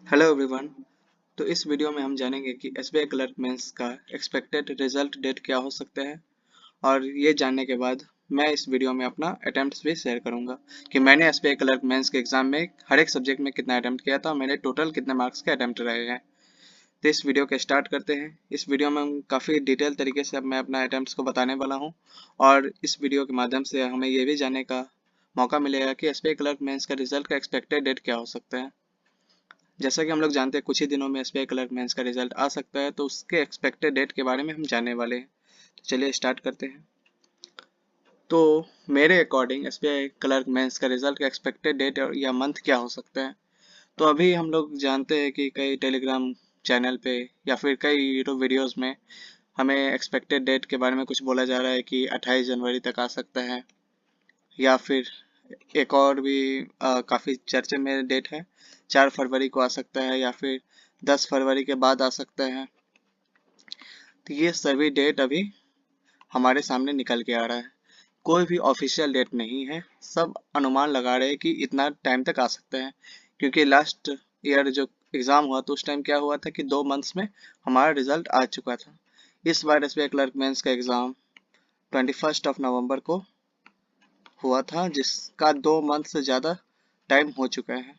Hello everyone. तो इस video में हम जानेंगे कि एसबीआई क्लर्क मेंस का एक्सपेक्टेड रिजल्ट डेट क्या हो सकता है। और ये जानने के बाद मैं इस वीडियो में अपना अटेम्प्ट्स भी शेयर करूंगा कि मैंने एसबीआई क्लर्क मेंस के एग्जाम में हर एक सब्जेक्ट में कितना अटेम्प्ट किया था और मेरे टोटल कितने मार्क्स के अटेम्प्ट रहे हैं। तो इस वीडियो को स्टार्ट करते हैं। इस वीडियो में हम काफ़ी डिटेल तरीके से अब मैं अपना अटेम्प्ट्स को बताने वाला हूँ और इस वीडियो के माध्यम से हमें ये भी जानने का मौका मिलेगा कि एसबीआई क्लर्क मेंस का रिजल्ट का एक्सपेक्टेड डेट क्या हो सकता है। जैसा कि हम लोग जानते हैं कुछ ही दिनों में एसबीआई क्लर्क मेंस का रिजल्ट आ सकता है, तो उसके एक्सपेक्टेड डेट के बारे में हम जानने वाले हैं। तो चलिए स्टार्ट करते हैं। तो मेरे अकॉर्डिंग एसबीआई क्लर्क मेंस का रिजल्ट का एक्सपेक्टेड डेट या मंथ क्या हो सकता है। तो अभी हम लोग जानते हैं कि कई टेलीग्राम चैनल पे या फिर कई यूट्यूब वीडियोस में हमें एक्सपेक्टेड डेट के बारे में कुछ बोला जा रहा है कि 28 जनवरी तक आ सकता है, या फिर एक और भी काफ़ी चर्चे में डेट है 4 फरवरी को आ सकता है, या फिर 10 फरवरी के बाद आ सकता है। तो ये सभी डेट अभी हमारे सामने निकल के आ रहा है। कोई भी ऑफिशियल डेट नहीं है, सब अनुमान लगा रहे हैं कि इतना टाइम तक आ सकता है। क्योंकि लास्ट ईयर जो एग्ज़ाम हुआ तो उस टाइम क्या हुआ था कि 2 मंथ्स में हमारा रिजल्ट आ चुका था। इस बार एसबीआई क्लर्क मेंस का एग्ज़ाम 21 नवंबर को हुआ था, जिसका 2 मंथ से ज़्यादा टाइम हो चुका है।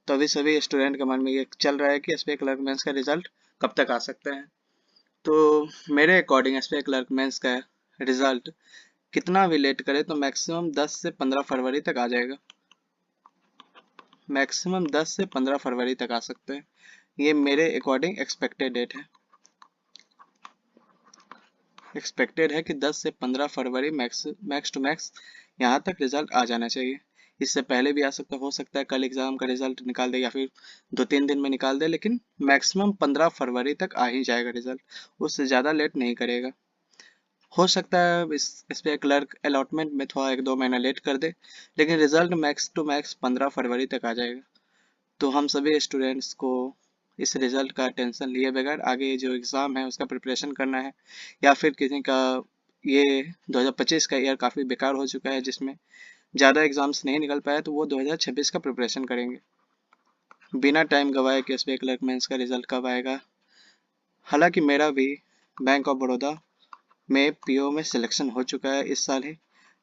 तो अभी सभी स्टूडेंट के मन में ये चल रहा है कि एसबीआई क्लर्क मेंस का रिजल्ट कब तक आ सकता है। तो मेरे अकॉर्डिंग एसबीआई क्लर्क मेंस का रिजल्ट कितना भी लेट करे तो मैक्सिमम 10 से 15 फरवरी तक आ जाएगा। मैक्सिमम 10 से 15 फरवरी तक आ सकते हैं। ये मेरे अकॉर्डिंग एक्सपेक्टेड डेट है। एक्सपेक्टेड है कि 10 से 15 फरवरी मैक्स टू मैक्स यहाँ तक रिजल्ट आ जाना चाहिए। इससे पहले भी आ सकता, हो सकता है कल एग्जाम का रिजल्ट निकाल दे या फिर 2-3 दिन में निकाल दे, लेकिन मैक्सिमम 15 फरवरी तक आ ही जाएगा रिजल्ट। उससे ज़्यादा लेट नहीं करेगा। हो सकता है इस पे क्लर्क अलॉटमेंट में थोड़ा 1-2 महीना लेट कर दे, लेकिन रिजल्ट मैक्स टू मैक्स 15 फरवरी तक आ जाएगा। तो हम सभी स्टूडेंट्स को इस रिजल्ट का टेंशन लिए बगैर आगे जो एग्ज़ाम है उसका प्रिपरेशन करना है। या फिर किसी का ये 2025 का ईयर काफ़ी बेकार हो चुका है, जिसमें ज़्यादा एग्ज़ाम्स नहीं निकल पाया, तो वो 2026 का प्रिपरेशन करेंगे बिना टाइम गवाए कि एसबीआई क्लर्क मेंस का रिजल्ट कब आएगा। हालांकि मेरा भी बैंक ऑफ बड़ौदा में पीओ में सिलेक्शन हो चुका है इस साल ही,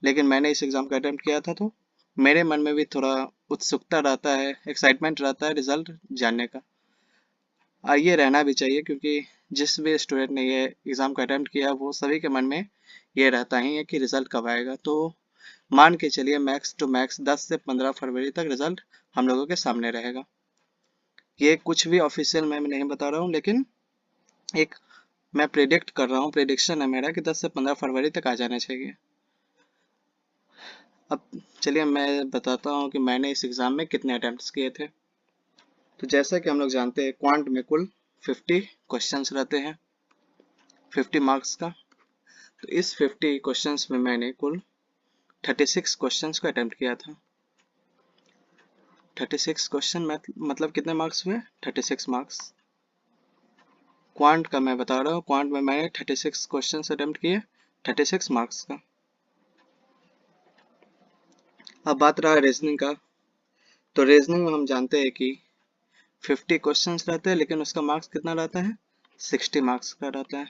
लेकिन मैंने इस एग्ज़ाम का अटेम्प्ट किया था, तो मेरे मन में भी थोड़ा उत्सुकता रहता है, एक्साइटमेंट रहता है रिजल्ट जानने का। और ये रहना भी चाहिए, क्योंकि जिस भी स्टूडेंट ने ये एग्ज़ाम का अटेम्प्ट किया वो सभी के मन में ये रहता ही है कि रिज़ल्ट कब आएगा। तो मान के चलिए मैक्स टू मैक्स 10 से 15 फरवरी तक रिज़ल्ट हम लोगों के सामने रहेगा। ये कुछ भी ऑफिशियल मैं नहीं बता रहा हूँ, लेकिन एक मैं प्रेडिक्ट कर रहा हूँ, प्रेडिक्शन है मेरा कि 10 से 15 फरवरी तक आ जाना चाहिए। अब चलिए मैं बताता हूँ कि मैंने इस एग्ज़ाम में कितने अटेम्प्ट्स किए थे। तो जैसा कि हम लोग जानते हैं क्वांट में कुल 50 क्वेश्चंस रहते हैं, 50 मार्क्स का। तो इस 50 क्वेश्चंस में मैंने कुल 36 क्वेश्चंस को अटेम्प्ट किया था। 36 क्वेश्चन मतलब कितने मार्क्स हुए? 36 मार्क्स। क्वांट का मैं बता रहा हूँ, क्वांट में मैंने 36 क्वेश्चंस अटेम्प्ट किए, 36 मार्क्स का। अब बात रहा रीजनिंग का। तो रीजनिंग में हम जानते हैं कि 50 क्वेश्चंस रहते हैं, लेकिन उसका मार्क्स कितना रहता है? 60 मार्क्स का रहता है।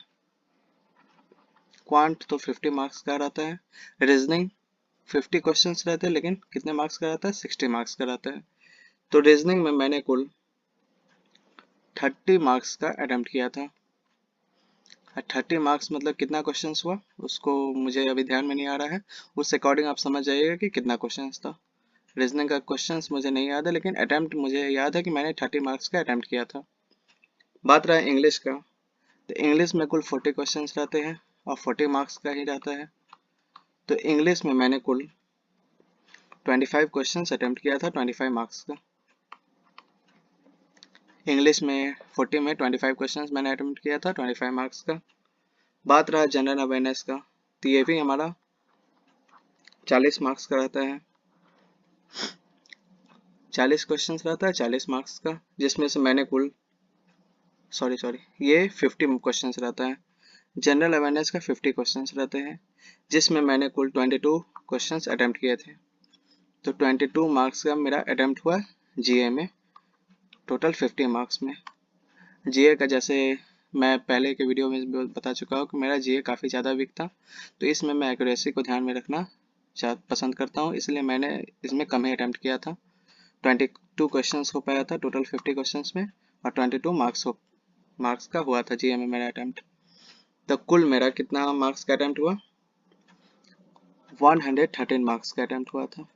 क्वांट तो 50 मार्क्स का रहता है। रीजनिंग 50 क्वेश्चंस रहते हैं, लेकिन कितने मार्क्स का रहता है? 60 मार्क्स का रहता है। तो रीजनिंग में मैंने कुल 30 मार्क्स का अटेम्प्ट किया था। 30 मार्क्स मतलब कितना क्वेश्चंस हुआ उसको मुझे अभी ध्यान में नहीं आ रहा है। उस अकॉर्डिंग आप समझ जाइएगा कि कितना क्वेश्चंस था। रीजनिंग का क्वेश्चंस मुझे नहीं याद है, लेकिन अटेम्प्ट मुझे याद है कि मैंने 30 मार्क्स का अटेम्प्ट किया था। बात रहा इंग्लिश का। तो इंग्लिश में कुल 40 क्वेश्चंस रहते हैं और 40 मार्क्स का ही रहता है। तो इंग्लिश में मैंने कुल 25 क्वेश्चंस अटेम्प्ट किया था, 25 मार्क्स का। इंग्लिश में 40 में 25 क्वेश्चंस मैंने अटेम्प्ट किया था, 25 मार्क्स का। बात रहा जनरल अवेयरनेस का। तो ये भी हमारा 40 मार्क्स का रहता है। 40 क्वेश्चंस रहता है, 40 मार्क्स का, जिसमें से मैंने कुल सॉरी ये 50 क्वेश्चंस रहता है। जनरल अवेयरनेस का 50 क्वेश्चंस रहते हैं, जिसमें मैंने कुल 22 क्वेश्चंस अटेम्प्ट किए थे। तो 22 मार्क्स का मेरा अटेम्प्ट हुआ जीए में। टोटल 50 मार्क्स में। जीए का जैसे मैं पहले के वीडियो में बता चुका हूँ कि मेरा जीए काफ़ी ज़्यादा वीक था, तो इसमें मैं एक्यूरेसी को ध्यान में रखना पसंद करता हूँ, इसलिए मैंने इसमें कम ही अटैम्प्ट किया था। 22 क्वेश्चंस हो पाया था टोटल 50 क्वेश्चंस में, और 22 मार्क्स का हुआ था जीए में मेरा अटैम्प्ट। तो कुल मेरा कितना मार्क्स का अटैम्प्ट हुआ? 113 मार्क्स का अटैम्प्ट हुआ था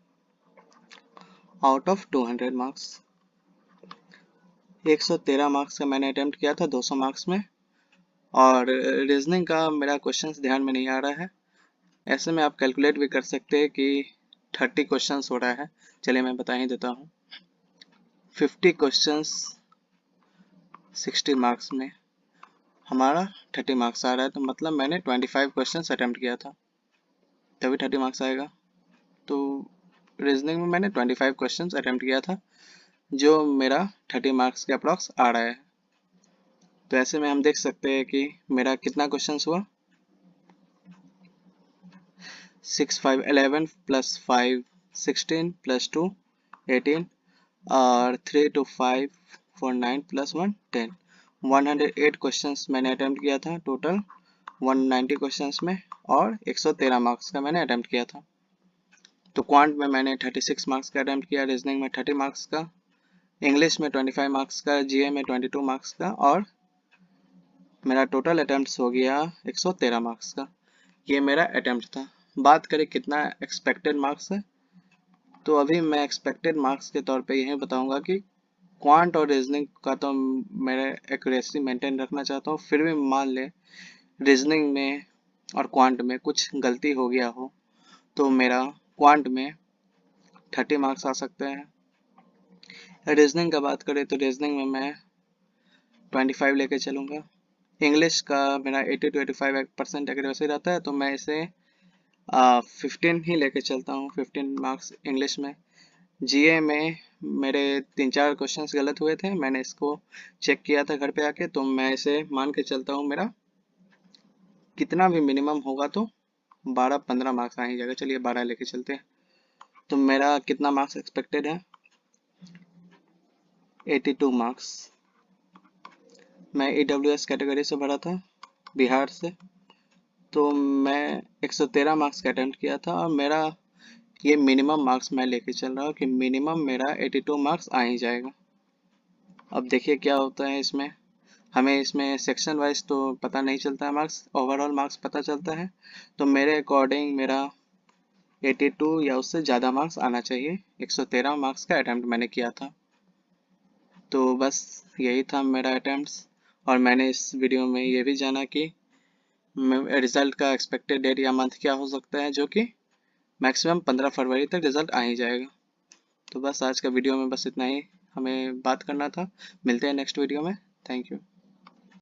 आउट ऑफ 200 मार्क्स। 113 मार्क्स का मैंने अटैम्प्ट किया था 200 मार्क्स में, और रीजनिंग का मेरा क्वेश्चंस ध्यान में नहीं आ रहा है। ऐसे में आप कैलकुलेट भी कर सकते हैं कि 30 क्वेश्चंस हो रहा है। चलिए मैं बता ही देता हूँ। 50 क्वेश्चंस 60 मार्क्स में हमारा 30 मार्क्स आ रहा है, तो मतलब मैंने 25 क्वेश्चंस अटैम्प्ट किया था, तभी 30 मार्क्स आएगा। तो रीजनिंग में मैंने 25 क्वेश्चंस अटैम्प्ट किया था, जो मेरा 30 मार्क्स के अप्रॉक्स आ रहा है। तो ऐसे में हम देख सकते हैं कि मेरा कितना क्वेश्चंस हुआ। 6 5 11 प्लस 5 16 प्लस 2 18 और 3 2 5 4 9 प्लस 1 10। 108 क्वेश्चंस मैंने अटेम्प्ट किया था टोटल 190 क्वेश्चंस में, और 113 मार्क्स का मैंने अटेम्प्ट किया था। तो क्वांट में मैंने 36 मार्क्स का अटेम्प्ट किया, रीजनिंग में 30 मार्क्स का, इंग्लिश में 25 मार्क्स का, जीए में 22 मार्क्स का, और मेरा टोटल अटेम्प्ट हो गया 113 मार्क्स का। ये मेरा अटेम्प्ट था। बात करें कितना एक्सपेक्टेड मार्क्स है, तो अभी मैं एक्सपेक्टेड मार्क्स के तौर पे यही बताऊंगा कि क्वांट और रीजनिंग का तो मेरे एक्यूरेसी मेंटेन रखना चाहता हूँ, फिर भी मान ले रीजनिंग में और क्वांट में कुछ गलती हो गया हो, तो मेरा क्वांट में 30 मार्क्स आ सकते हैं। रीजनिंग का बात करें तो रीजनिंग में मैं 25 लेके चलूँगा। इंग्लिश का मेरा 80 to 85% एक्यूरेसी रहता है, तो मैं इसे 15 ही लेके चलता हूँ, 15 मार्क्स इंग्लिश में। जीए में मेरे 3-4 क्वेश्चंस गलत हुए थे, मैंने इसको चेक किया था घर पे आके, तो मैं इसे मान के चलता हूँ मेरा कितना भी मिनिमम होगा तो 12-15 मार्क्स आ ही जाएगा। चलिए 12 लेके चलते हैं। तो मेरा कितना मार्क्स एक्सपेक्टेड है? 82 मार्क्स। मैं EWS कैटेगरी से भरा था, बिहार से, तो मैं 113 मार्क्स का अटेम्प्ट किया था, और मेरा ये मिनिमम मार्क्स मैं लेके चल रहा हूँ कि मिनिमम मेरा 82 मार्क्स आ ही जाएगा। अब देखिए क्या होता है इसमें, हमें इसमें सेक्शन वाइज तो पता नहीं चलता है मार्क्स, ओवरऑल मार्क्स पता चलता है। तो मेरे अकॉर्डिंग मेरा 82 या उससे ज़्यादा मार्क्स आना चाहिए। 113 मार्क्स का अटैम्प्ट मैंने किया था। तो बस यही था मेरा अटैम्प्ट्स, और मैंने इस वीडियो में ये भी जाना कि रिज़ल्ट का एक्सपेक्टेड डेट या मंथ क्या हो सकता है, जो कि मैक्सिमम 15 फरवरी तक रिज़ल्ट आ ही जाएगा। तो बस आज का वीडियो में बस इतना ही हमें बात करना था। मिलते हैं नेक्स्ट वीडियो में। Thank you.